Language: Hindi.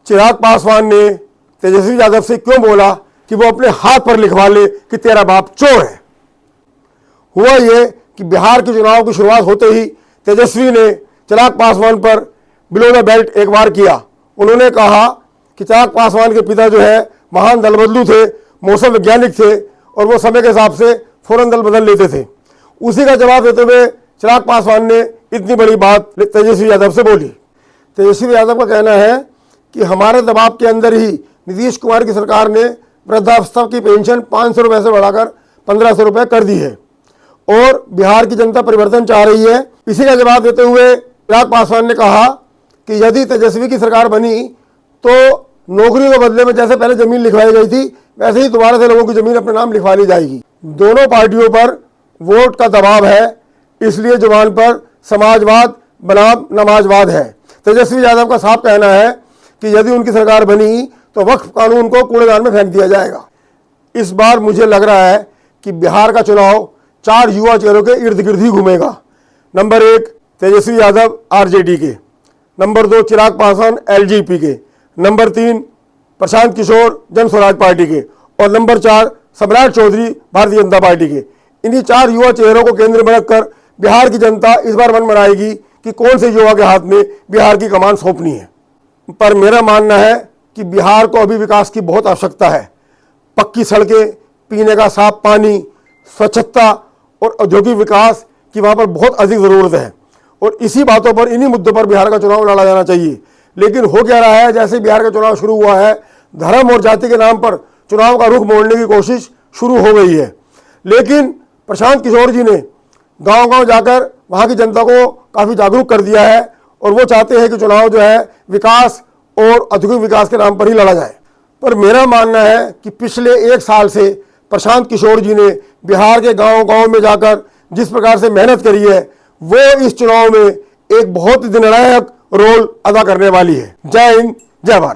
चिराग पासवान ने तेजस्वी यादव से क्यों बोला कि वो अपने हाथ पर लिखवा ले कि तेरा बाप चोर है। हुआ ये कि बिहार के चुनाव की शुरुआत होते ही तेजस्वी ने चिराग पासवान पर बिलो द बेल्ट एक बार किया। उन्होंने कहा कि चिराग पासवान के पिता जो है महान दल बदलू थे, मौसम वैज्ञानिक थे और वो समय के हिसाब से फौरन दल बदल लेते थे। उसी का जवाब देते हुए चिराग पासवान ने इतनी बड़ी बात तेजस्वी यादव से बोली। तेजस्वी यादव का कहना है कि हमारे दबाव के अंदर ही नीतीश कुमार की सरकार ने वृद्धावस्था की पेंशन 500 रुपये से बढ़ाकर 1500 रुपये कर दी है और बिहार की जनता परिवर्तन चाह रही है। इसी का जवाब देते हुए चिराग पासवान ने कहा कि यदि तेजस्वी की सरकार बनी तो नौकरी के बदले में जैसे पहले जमीन लिखवाई गई थी वैसे ही दोबारा से लोगों की जमीन अपने नाम लिखवा ली जाएगी। दोनों पार्टियों पर वोट का दबाव है, इसलिए जुबान पर समाजवाद बनाम नमाजवाद है। तेजस्वी यादव का साफ कहना है कि यदि उनकी सरकार बनी तो वक्फ कानून को कूड़ेदान में फेंक दिया जाएगा। इस बार मुझे लग रहा है कि बिहार का चुनाव 4 युवा चेहरों के इर्द गिर्द ही घूमेगा। नंबर 1 तेजस्वी यादव आरजेडी के, नंबर 2 चिराग पासवान एलजेपी के, नंबर 3 प्रशांत किशोर जन स्वराज पार्टी के और नंबर 4 सम्राट चौधरी भारतीय जनता पार्टी के। इन्हीं 4 युवा चेहरों को केंद्र में रखकर बिहार की जनता इस बार मन बनाएगी कि कौन से युवा के हाथ में बिहार की कमान सौंपनी है। पर मेरा मानना है कि बिहार को अभी विकास की बहुत आवश्यकता है। पक्की सड़कें, पीने का साफ पानी, स्वच्छता और औद्योगिक विकास की वहाँ पर बहुत अधिक ज़रूरत है और इसी बातों पर, इन्हीं मुद्दों पर बिहार का चुनाव लड़ा जाना चाहिए। लेकिन हो क्या रहा है, जैसे बिहार का चुनाव शुरू हुआ है धर्म और जाति के नाम पर चुनाव का रुख मोड़ने की कोशिश शुरू हो गई है। लेकिन प्रशांत किशोर जी ने गांव-गांव जाकर वहां की जनता को काफ़ी जागरूक कर दिया है और वो चाहते हैं कि चुनाव जो है विकास और औद्योगिक विकास के नाम पर ही लड़ा जाए। पर मेरा मानना है कि पिछले 1 साल से प्रशांत किशोर जी ने बिहार के गांव-गांव में जाकर जिस प्रकार से मेहनत करी है वो इस चुनाव में एक बहुत ही निर्णायक रोल अदा करने वाली है। जय हिंद, जय भारत।